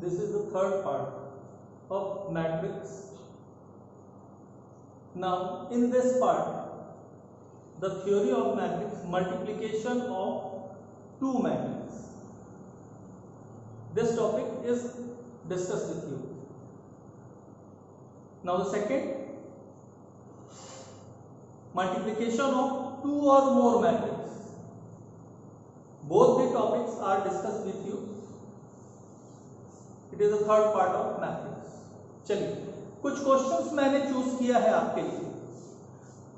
this is the third part of matrix. Now in this part, the theory of matrix, multiplication of two matrices. This topic is discussed with you. Now the second, multiplication of two or more matrices. Both the topics are discussed with you. It is the third part of matrix. चलिए, कुछ questions मैंने choose किया है आपके लिए.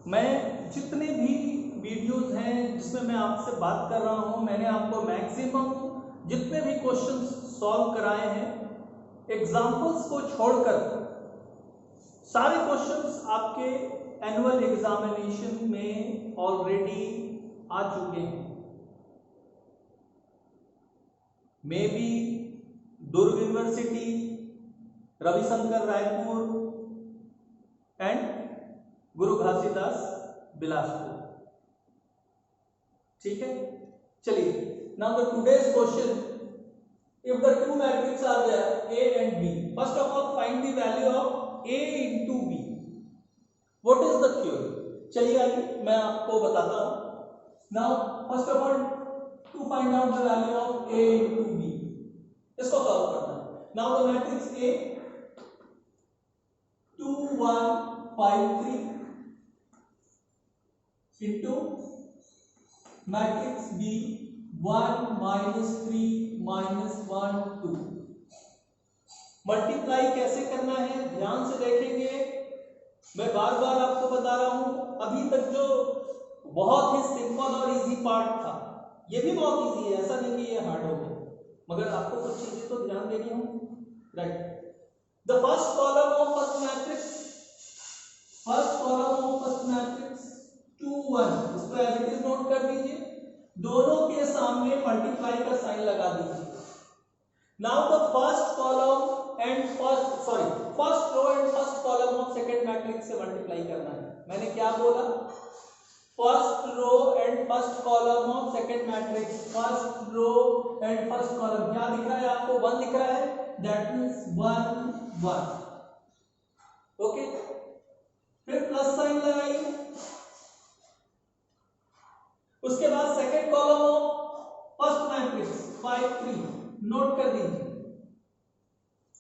मैं जितने भी वीडियोस हैं जिसमें मैं आपसे बात कर रहा हूं, मैंने आपको मैक्सिमम जितने भी क्वेश्चंस सॉल्व कराए हैं, एग्जांपल्स को छोड़कर सारे क्वेश्चंस आपके एनुअल एग्जामिनेशन में ऑलरेडी आ चुके हैं. Maybe Durg university, Ravishankar Raipur and Guru Ghasidas Bilaspur. ठीक है, चलिए. Now the today's question, if the two matrix are there A and B, first of all find the value of A into B. What is the theory? चलिए आइए मैं आपको बताता हूं. Now first of all to find out the value of A into B, इसको solve करना है. Now the matrix A 2 1 5 3 into matrix B 1 -3 -1 2. Multiply कैसे करना है ध्यान से देखेंगे. मैं बार बार आपको बता रहा हूं, अभी तक जो बहुत ही सिंपल और इजी पार्ट था, ये भी बहुत इजी है, ऐसा नहीं कि ये हार्ड हो गया, मगर आपको कुछ चीजें तो ध्यान देनी होंगी. Right, the first column of first matrix 2 1, इसको एज इट इज नोट कर दीजिए. दोनों के सामने मल्टीप्लाई का साइन लगा दीजिए. Now the first column and first row and first column of second matrix से मल्टीप्लाई करना है. मैंने क्या बोला? First row and first column of second matrix. First row and first column क्या दिख रहा है आपको? 1 दिख रहा है, दैट मींस 1 1. ओके, फिर प्लस साइन लगाइए. उसके बाद second column of first matrix 5 3 note कर दीजिए.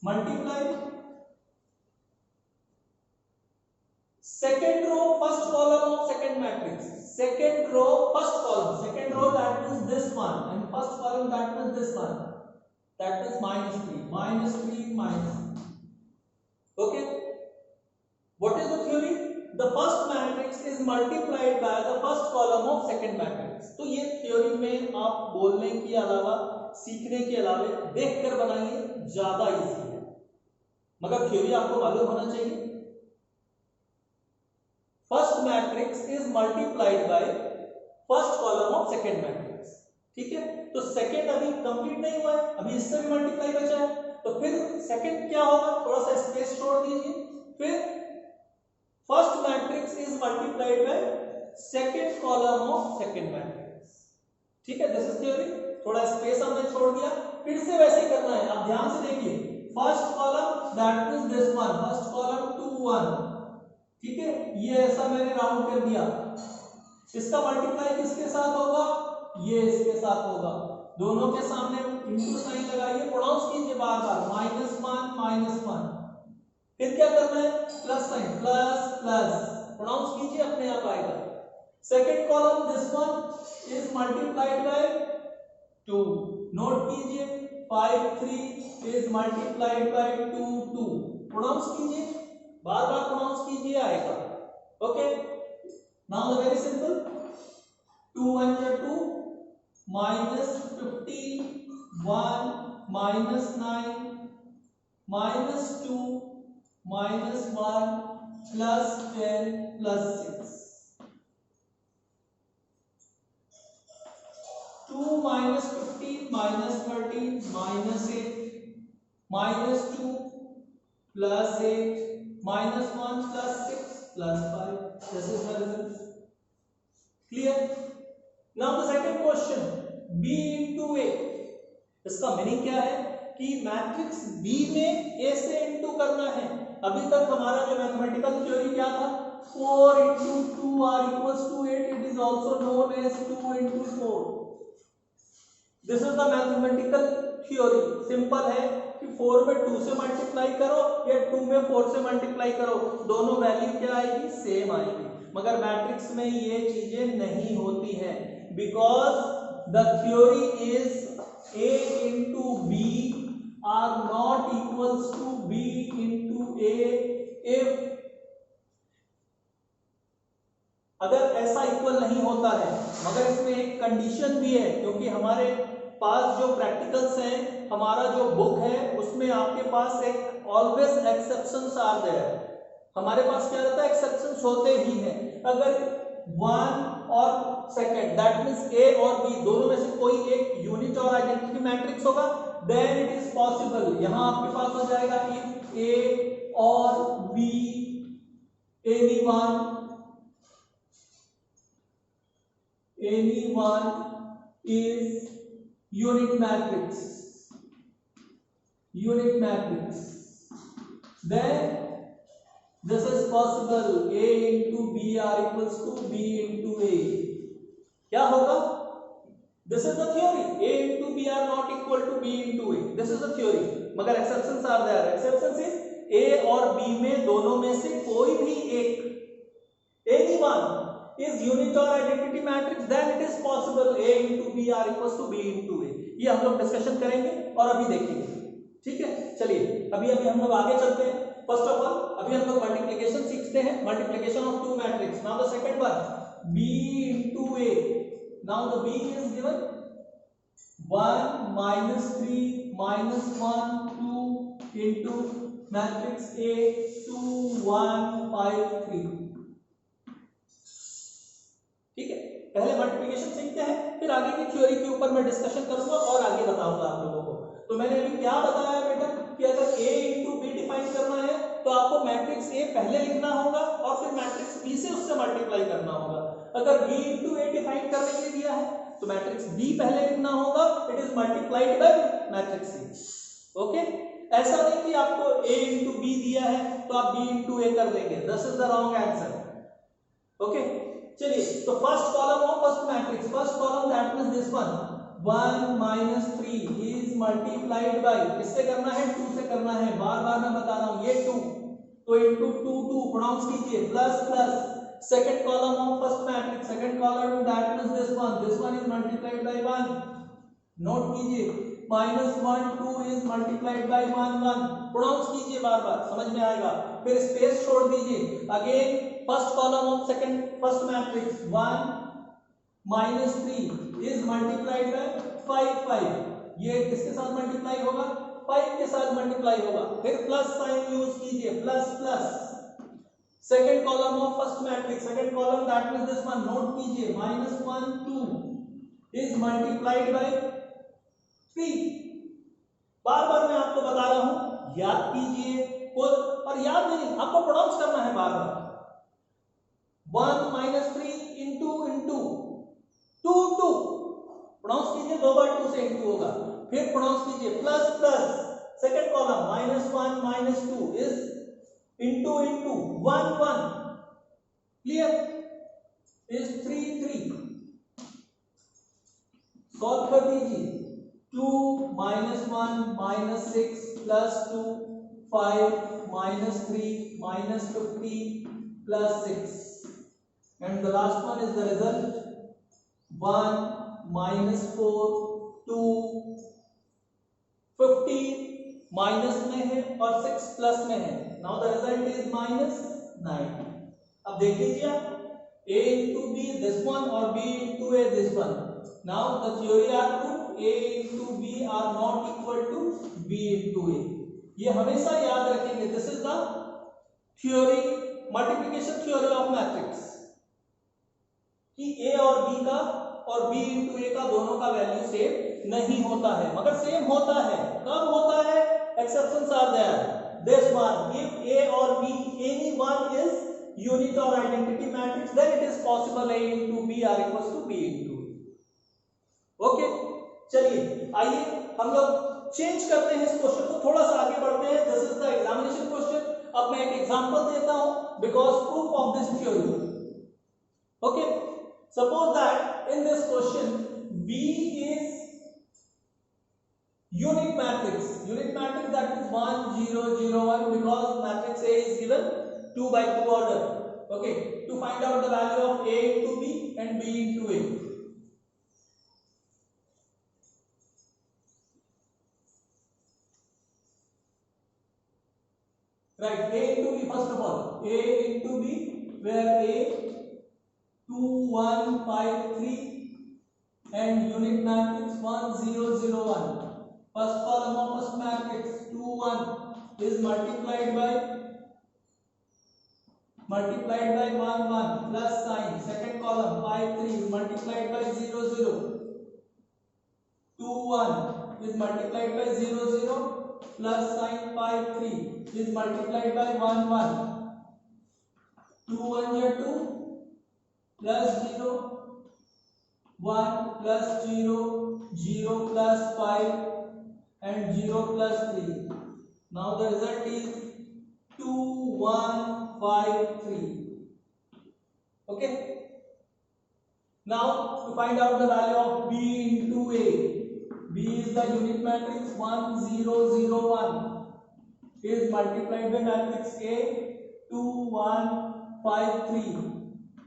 Multiply second row first column of second matrix. Second row first column, second row that means this one, and first column that means this one, that means -3 -3. Okay, what is the theory? The first matrix is multiplied by the first column of second matrix. तो ये theory में आप बोलने के अलावा, सीखने के अलावा देखकर बनाइए, ज्यादा इजी है, मगर थ्योरी आपको मालूम होना चाहिए. First matrix is multiplied by first column of second matrix. ठीक है, तो सेकंड अभी कंप्लीट नहीं हुआ है, अभी इससे भी मल्टीप्लाई बचा है, तो फिर सेकंड क्या होगा? थोड़ा सा स्पेस छोड़ दीजिए. फिर first matrix is multiplied by second column of second matrix. ठीक है, दिस इज थ्योरी. थोड़ा स्पेस हमने छोड़ दिया, फिर से वैसे ही करना है. आप ध्यान से देखिए, first column that means this one, first column 2 1. ठीक है, ये ऐसा मैंने राउंड कर दिया. इसका मल्टीप्लाई किसके साथ होगा? ये इसके साथ होगा. दोनों के सामने इनटू साइन लगाइए, प्रोनाउंस कीजिए बार बार, -1 -1. फिर क्या करना है? Plus sign, plus plus, pronounce कीजिए, अपने आप आएगा. Second column this one is multiplied by 2. Note कीजिए, 5 3 इज मल्टीप्लाइड बाय 2 2. प्रोनाउंस कीजिए, बार बार प्रोनाउंस कीजिए, आएगा. Okay, now the very simple. 2 1 2 -15 1 -9 -2 -1 +10 +6. 2 -15 -13 -8 -2 +8 -1 +6 +5. This is the result. Clear? Now the second question, B into A. इसका मीनिंग क्या है कि matrix B में ए से इनटू करना है। अभी तक हमारा जो मैथमेटिकल थ्योरी क्या था, 4 into 2 are equals to 8. It is also known as 2 into 4. This is the mathematical theory. Simple है कि 4 में 2 से मल्टीप्लाई करो या 2 में 4 से मल्टीप्लाई करो, दोनों वैल्यू क्या आएगी, सेम आएगी। मगर मैट्रिक्स में ये चीजें नहीं होती है, because the theory is A into B are not equals to B into A if अगर ऐसा इक्वल नहीं होता है। मगर इसमें एक कंडीशन भी है, क्योंकि हमारे पास जो प्रैक्टिकल्स हैं, हमारा जो बुक है, उसमें आपके पास एक ऑलवेज एक्सेप्शंस आर देयर। हमारे पास क्या रहता है, एक्सेप्शंस होते ही हैं। अगर 1 और सेकंड दैट मींस ए और बी दोनों में से कोई एक यूनिट और आइडेंटिटी मैट्रिक्स होगा, देन इट इज पॉसिबल। यहां आपके पास हो जाएगा इफ ए और B anyone is unit matrix, then this is possible, A into B are equals to B into A। क्या होगा, this is the theory, A into B are not equal to B into A, this is the theory। मगर exceptions are there। exceptions is A और B में दोनों में से कोई भी एक, anyone is unit or identity matrix, then it is possible A into B are equals to B into A। ये हम लोग डिस्कशन करेंगे और अभी देखेंगे, ठीक है। चलिए अभी हम लोग आगे चलते हैं। फर्स्ट ऑफ ऑल अभी हम लोग मल्टीप्लिकेशन सीखते हैं, multiplication of two matrix. Now the second one, B into A। Now the B is given 1 minus 3 minus 1 2 into matrix A 2 1 5 3। ठीक है, पहले मल्टीप्लिकेशन सीखते हैं, फिर आगे की थ्योरी के ऊपर मैं डिस्कशन करूंगा और आगे बताऊंगा आप लोगों को। तो मैंने अभी क्या बताया बेटा कि अगर A into B डिफाइन करना है तो आपको मैट्रिक्स A पहले लिखना होगा और फिर मैट्रिक्स B से उससे मल्टीप्लाई करना होगा। अगर B into A डिफाइन करने के लिए दिया है तो मैट्रिक्स B पहले लिखना होगा, it is multiplied bye matrix C। Okay, ऐसा नहीं कि आपको A into B दिया है तो आप B into A कर देंगे, this is the wrong answer. Okay, चलिए तो first column of first matrix, first column that means this one 1 minus 3 is multiplied by, किससे करना है, 2 से करना है। बार बार मैं बता रहा हूं, ये 2 तो into 2 2 प्रोनाउंस कीजिए, plus plus second column of first matrix, second column that means this one is multiplied by 1, note कीजिए। Minus 1 2 is multiplied by 1 1, pronounce कीजिए बार बार, समझ में आएगा। फिर स्पेस छोड़ दीजिए। Again first column of second first matrix 1 minus 3 is multiplied by 5 5, ये किसके साथ मल्टीप्लाई होगा, 5 के साथ मल्टीप्लाई होगा। फिर प्लस साइन यूज कीजिए, plus plus second column of first matrix, second column that means this one, note कीजिए। Minus 1 2 is multiplied by 3। बार बार मैं आपको बता रहा हूं, याद कीजिए और याद नहीं, आपको प्रोनाउंस करना है बार बार। 1 minus 3 into 2 2, प्रोनाउंस कीजिए, दो बार 2 से इंटू होगा। फिर प्रोनाउंस कीजिए plus plus second column minus 1 minus 2 is into 1 1, clear, is 3 3। Solve कर दीजिए। 2 minus 1 minus 6 plus 2 5 minus 3 minus 50 plus 6, and the last one is the result 1 minus 4 2 50 minus में है और 6 प्लस में है। Now the result is minus 9। अब देख लीजिए आप, A into B this one और B into A this one। Now the theory are proved, A into B are not equal to B into A। ये हमेशा याद रखेंगे, this is the theory, multiplication theory of matrix, कि A और B का और B into A का दोनों का वैल्यू सेम नहीं होता है, मगर सेम होता है। कब होता है, exceptions are there. This one, if A और B any one is unit or identity matrix, then it is possible A into B are equals to B into A। Okay, चलिए आइए हम लोग चेंज करते हैं इस क्वेश्चन को, थोड़ा सा आगे बढ़ते हैं। This is the examination question. अब मैं एक एग्जांपल देता हूं because proof of this theory. Okay, suppose that in this question B is unit matrix that is 1 0 0 1 because matrix A is given 2 by 2 order. Okay, to find out the value of A into B and B into A. Right, A into B, first of all A into B, where A 2 1 5 3 and unit matrix 1 0 0 1. First column of first matrix 2 1 is multiplied by 1 1 plus sign. Second column 5 3 is multiplied by 0 0. 2 1 is multiplied by 0 0 plus sign. 5 3 is multiplied by 1 1. 2 1 is 2 plus 0 1 plus 0 0 plus 5 and 0 plus 3. Now the result is 2 1 5 3. Okay, now to find out the value of B into A. B is the unit matrix 1 0 0 1 is multiplied by matrix A 2 1 5 3.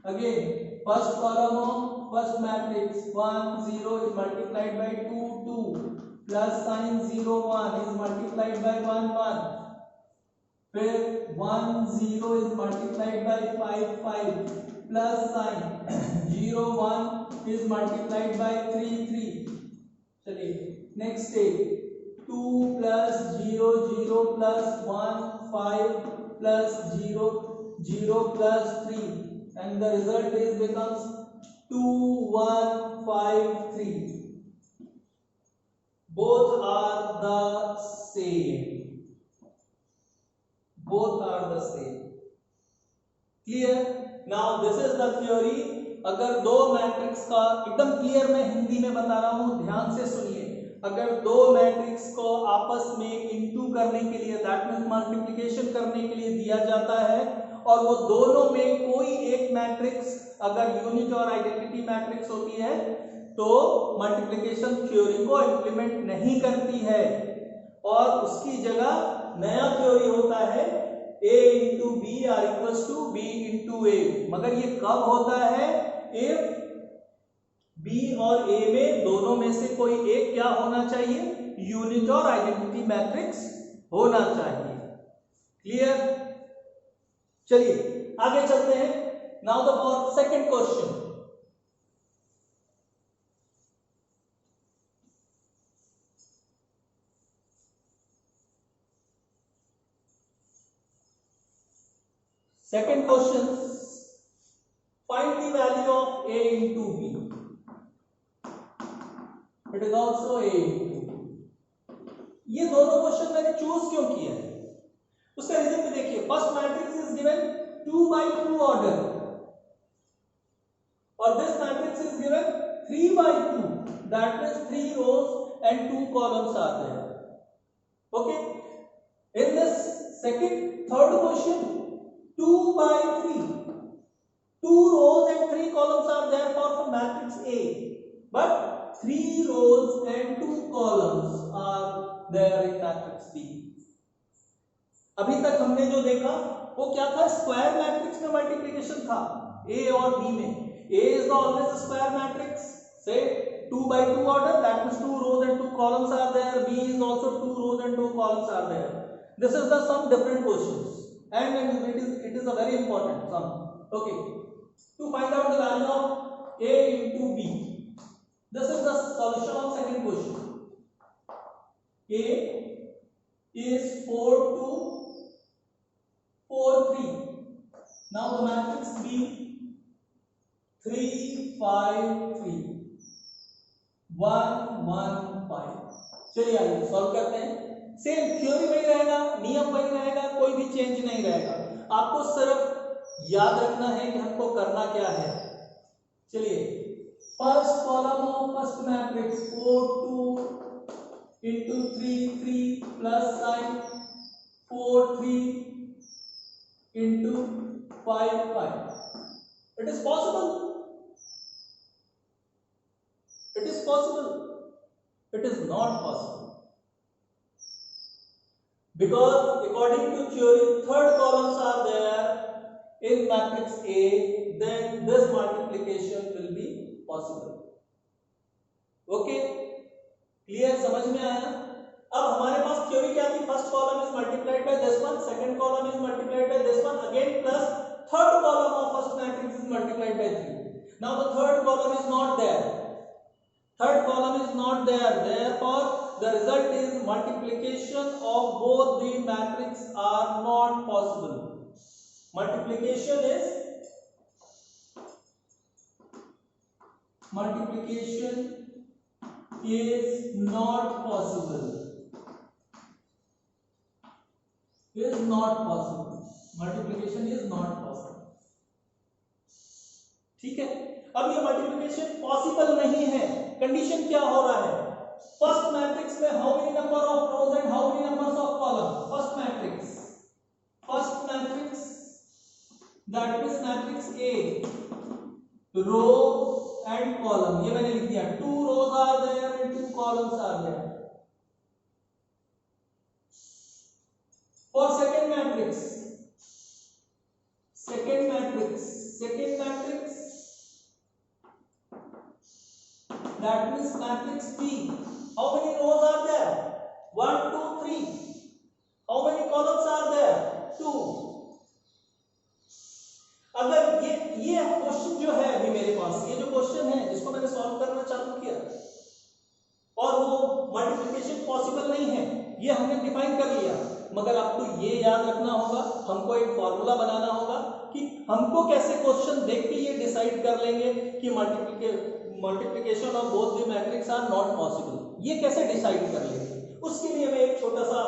Again, first column of first matrix 1 0 is multiplied by 2 2 plus sign 0 1 is multiplied by 1 1. फिर 1 0 is multiplied by 5 5 plus sign 0 1 is multiplied by 3 3. चलिए next step 2 plus 0 0 plus 1 5 plus 0 0 plus 3 and the result is becomes 2 1 5 3. Both are the same. Both are the same. Clear? Now this is the theory. अगर दो matrix का, एकदम clear मैं हिंदी में बता रहा हूं, ध्यान से सुनिए। अगर दो मैट्रिक्स को आपस में इनटू करने के लिए, दैट मींस मल्टीप्लिकेशन करने के लिए दिया जाता है और वो दोनों में कोई एक मैट्रिक्स अगर यूनिट और आइडेंटिटी मैट्रिक्स होती है तो मल्टीप्लिकेशन थ्योरी को इंप्लीमेंट नहीं करती है और उसकी जगह नया थ्योरी होता है A into B are equals to B into A। मगर ये कब होता है? if B और A में दोनों में से कोई एक क्या होना चाहिए? यूनिट और आइडेंटिटी मैट्रिक्स होना चाहिए। क्लियर? चलिए आगे चलते हैं। Now the second question. Second question, find the value of A into B. It is also A into B. ये दोनों क्वेश्चन मैंने चूज क्यों किया है उसका रीजन भी देखिए। First matrix is given 2 by 2 order और this matrix is given 3 by 2, that means 3 rows and 2 columns are there. Okay, in this third question 2 by 3, 2 rows and 3 columns are there for matrix A, but 3 rows and 2 columns are there in matrix B. अभी तक हमने जो देखा वो क्या था? Square matrix में multiplication था A और B में। A is the always square matrix, say 2 by 2 order, that means 2 rows and 2 columns are there. B is also 2 rows and 2 columns are there. This is the some different questions. And it is a very important sum. Okay, to find out the value of A into B, this is the solution of second question. A is 4 2 4 3. Now the matrix B 3 5 3 1 1 5. चलिए आइए solve करते हैं। Same theory वही रहेगा, नियम वही रहेगा, कोई भी चेंज नहीं रहेगा। आपको सिर्फ याद रखना है कि हमको करना क्या है। चलिए first column of first matrix 4 2 into 3 3 plus sign 4 3 into 5 5. It is possible. It is possible. It is not possible. Because according to theory, third columns are there in matrix A, then this multiplication will be possible. Okay? Clear, समझ में आया? अब हमारे पास theory क्या थी? First column is multiplied by this one, second column is multiplied by this one again, plus third column of first matrix is multiplied by 3. Now the third column is not there. Third column is not there. Therefore, the result is multiplication of both the matrix are not possible. Multiplication is not possible. Is not possible. Multiplication is not possible. ठीक है? अब ये multiplication possible नहीं है. Condition क्या हो रहा है? फर्स्ट मैट्रिक्स में how many number of rows and how many numbers of column? First matrix that means matrix A, row and column, ये मैंने लिख दिया. 2 rows are there and 2 columns are there. For second matrix that means matrix B, how many rows are there? 1 2 3. How many columns are there? 2. अगर ये question जो है अभी मेरे पास, ये जो क्वेश्चन है जिसको मैंने सॉल्व करना चालू किया और वो मल्टीप्लिकेशन पॉसिबल नहीं है, ये हमने डिफाइन कर लिया, मगर आपको ये याद रखना होगा, हमको एक फॉर्मूला बनाना होगा कि हमको कैसे क्वेश्चन देख के ये डिसाइड कर लेंगे कि multiplication of both the matrix are not possible. ये कैसे डिसाइड कर लेंगे? उसके लिए मैं एक छोटा सा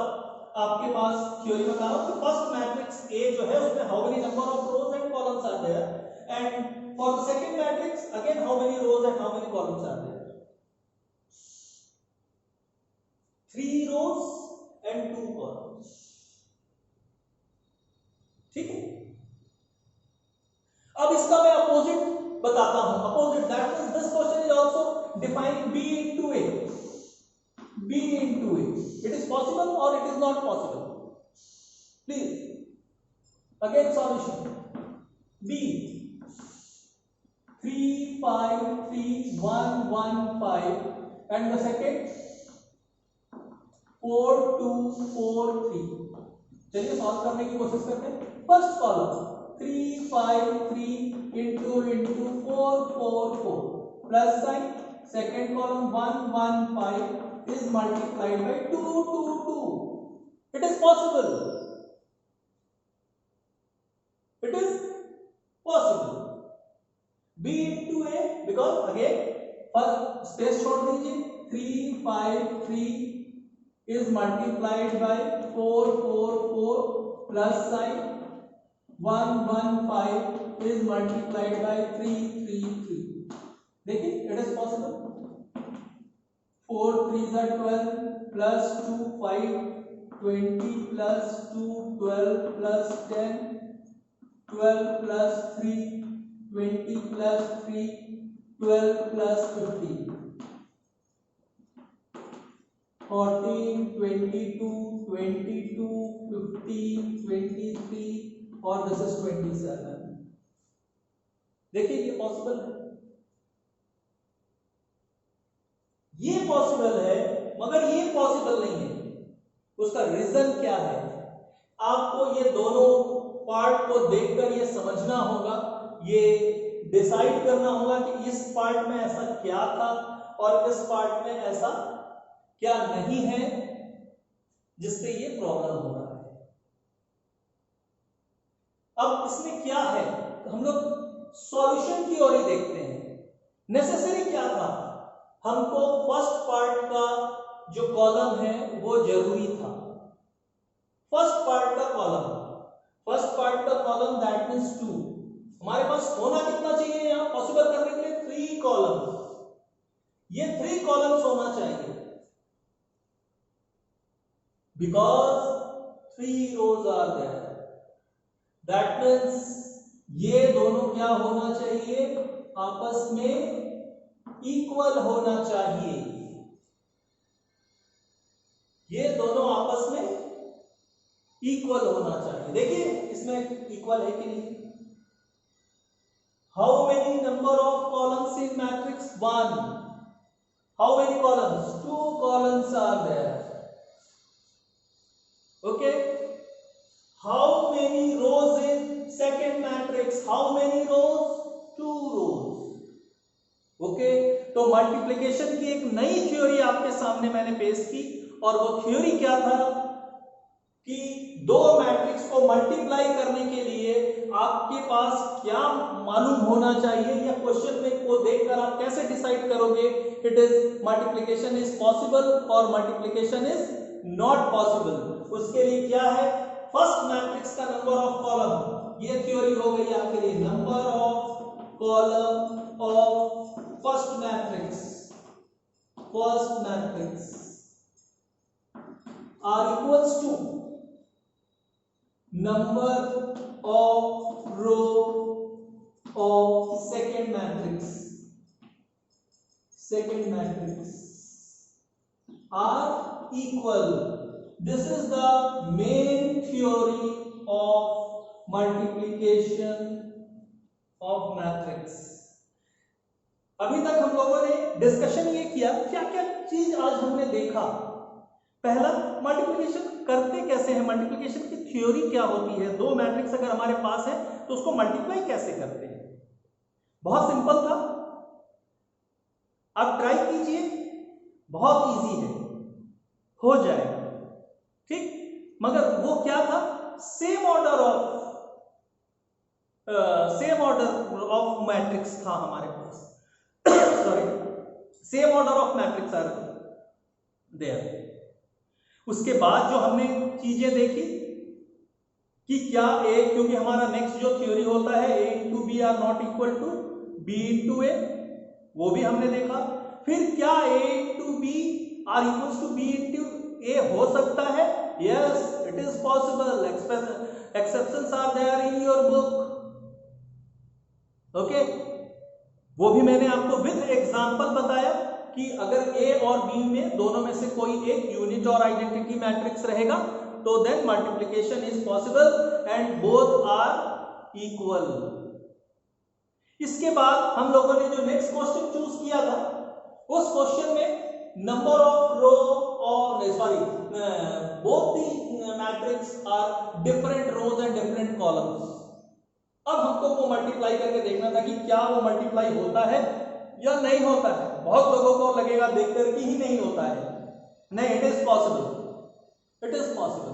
आपके पास थ्योरी बता रहा हूं कि फर्स्ट मैट्रिक्स ए जो है उसमें how many number of rows and columns are there, and for the second matrix again how many rows and how many columns are there. 3 rows and 2 columns. ठीक है? अब इसका मैं अपोजिट बताता हूं. Opposite that means this question is also define B into A. It is possible or it is not possible? Please again solution. B 3 5 3 1 1 5 and the second 4 2 4 3. चलिए solve करने की कोशिश करते हैं. First column 3 5 3 into 4 4 4 plus sign. Second column 1 1 5 is multiplied by 2 2 2. It is possible. It is possible. B into A, because again first space छोड़ दीजिए. 3 5 3 is multiplied by 4 4 4 plus sign. 1 1 5 is multiplied by 3 3 3. देखिए, it is possible. 4 3s are 12 plus 2 5 20 plus 2 12 plus 10 12 plus 3 20 plus 3 12 plus 15 14 22 22 15 23 और this is 27. देखिए ये possible है, ये possible है, मगर ये पॉसिबल नहीं है. उसका रीजन क्या है? आपको ये दोनों पार्ट को देखकर ये समझना होगा, ये डिसाइड करना होगा कि इस पार्ट में ऐसा क्या था और इस पार्ट में ऐसा क्या नहीं है जिससे ये प्रॉब्लम हो रहा है. अब इसमें क्या है, हम लोग सॉल्यूशन की ओर ही देखते हैं. नेसेसरी क्या था? हमको फर्स्ट पार्ट का जो कॉलम है वो जरूरी था. फर्स्ट पार्ट का कॉलम दैट मींस 2. हमारे पास होना कितना चाहिए यहां पॉसिबल करने के लिए? 3 कॉलम्स. ये 3 कॉलम्स होना चाहिए. because 3 rows are there. That means ये दोनों क्या होना चाहिए, आपस में इक्वल होना चाहिए, ये दोनों आपस में इक्वल होना चाहिए। देखिए इसमें इक्वल है कि नहीं। How many number of columns in matrix 1? How many columns? 2 columns are there. Okay. How many rows in second matrix? How many rows? 2 rows. Okay. तो मल्टीप्लिकेशन की एक नई थ्योरी आपके सामने मैंने पेश की, और वो थ्योरी क्या था कि दो मैट्रिक्स को मल्टीप्लाई करने के लिए आपके पास क्या मालूम होना चाहिए, या क्वेश्चन में को देखकर आप कैसे डिसाइड करोगे it is multiplication is possible और मल्टीप्लिकेशन इज नॉट पॉसिबल। उसके लिए क्या है, फर्स्ट मैट्रिक्स का नंबर ऑफ कॉलम, ये थ्योरी हो गई आपके लिए। Number of column of first matrix are equals to number of row of second matrix are equal. This is the main theory of multiplication of matrix. अभी तक हम लोगों ने डिस्कशन ये किया, क्या क्या चीज आज हमने देखा। पहला, मल्टीप्लिकेशन करते कैसे हैं, मल्टीप्लिकेशन की थ्योरी क्या होती है, दो मैट्रिक्स अगर हमारे पास है तो उसको मल्टीप्लाई कैसे करते हैं। बहुत सिंपल था, आप ट्राई कीजिए, बहुत इजी है, हो जाएगा, ठीक। मगर वो क्या था, सेम ऑर्डर ऑफ मैट्रिक्स था हमारे पास sorry, same order of matrix are there. उसके बाद जो हमने चीजें देखी कि क्या ए, क्योंकि हमारा नेक्स्ट जो थ्योरी होता है A into B are not equal to B into A, वो भी हमने देखा। फिर क्या A into B are equal to B into A हो सकता है? Yes, it is possible, exceptions are there in your book. Okay, वो भी मैंने आपको विद एग्जांपल बताया कि अगर ए और बी में दोनों में से कोई एक यूनिट और आइडेंटिटी मैट्रिक्स रहेगा तो then multiplication is possible and both are equal. इसके बाद हम लोगों ने जो नेक्स्ट क्वेश्चन चूज किया था, उस क्वेश्चन में नंबर ऑफ रो और both the matrix are different rows and different columns. अब हमको वो मल्टीप्लाई करके देखना था कि क्या वो मल्टीप्लाई होता है या नहीं होता है। बहुत लोगों को लगेगा देखकर कि ही नहीं होता है, नहीं, it is possible, it is possible.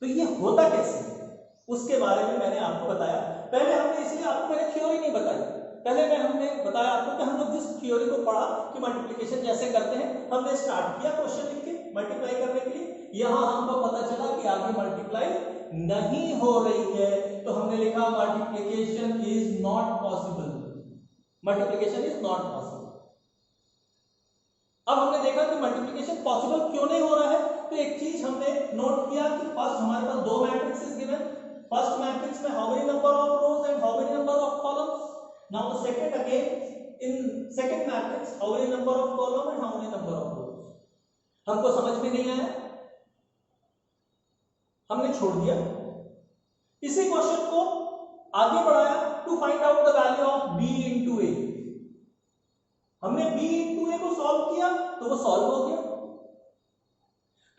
तो ये होता कैसे, उसके बारे में मैंने आपको बताया। पहले हमने, इसलिए आपको मैंने थ्योरी नहीं बताई, पहले हमने बताया आपको कि हम लोग जिस थ्योरी को पढ़ा कि मल्टीप्लिकेशन जैसे करते हैं, हमने स्टार्ट किया क्वेश्चन लिख के मल्टीप्लाई करने के लिए। यहां हमको पता चला कि आगे मल्टीप्लाई नहीं हो रही है, तो हमने लिखा multiplication is not possible, multiplication is not possible. अब हमने देखा कि मल्टीप्लिकेशन पॉसिबल क्यों नहीं हो रहा है, तो एक चीज हमने नोट किया कि फर्स्ट हमारे पास दो मैट्रिक्स गिवन, फर्स्ट मैट्रिक्स में how many number of rows and how many number of columns. Now the second again in second matrix how many number of column and how many number of रोज। हमको समझ में नहीं आया, हमने छोड़ दिया। इसी क्वेश्चन को आगे बढ़ाया to find out the value of b into A. हमने b इंटू ए को सॉल्व किया तो वो सॉल्व हो गया।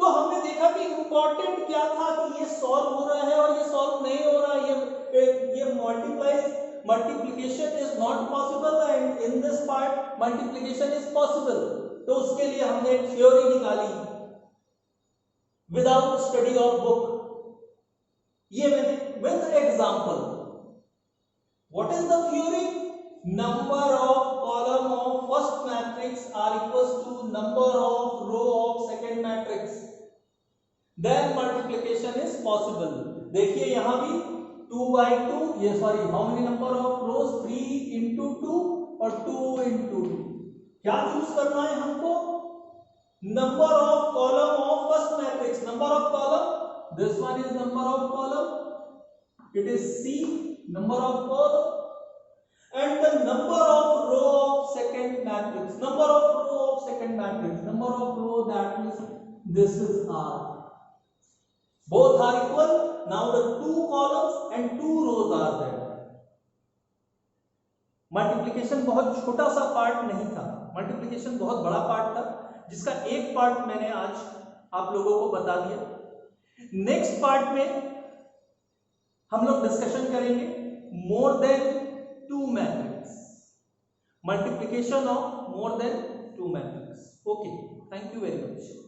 तो हमने देखा कि इंपॉर्टेंट क्या था कि ये सॉल्व हो रहा है और ये सॉल्व नहीं हो रहा है, ये multiplication is not possible and in this part multiplication is possible. तो उसके लिए हमने थ्योरी निकाली विदाउट स्टडी ऑफ बुक, ये मैंने with example. What is the theory? Number of column of first matrix are equals to number of row of second matrix, then multiplication is possible. देखिए यहां भी 2/2, ये sorry how many number of rows 3 into 2 और 2 into 2। क्या choose करना है हमको? Number of column of first number of column, this one is number of column, it is C, number of column, and the number of row of second matrix, number of row of second matrix, number of row, that means this is R. Both are equal. Now the two columns and two rows are there. Multiplication बहुत छोटा सा part नहीं था, multiplication बहुत बड़ा part था, जिसका एक पार्ट मैंने आज आप लोगों को बता दिया। नेक्स्ट पार्ट में हम लोग डिस्कशन करेंगे more than two matrix, multiplication of more than two matrix. Okay, thank you very much.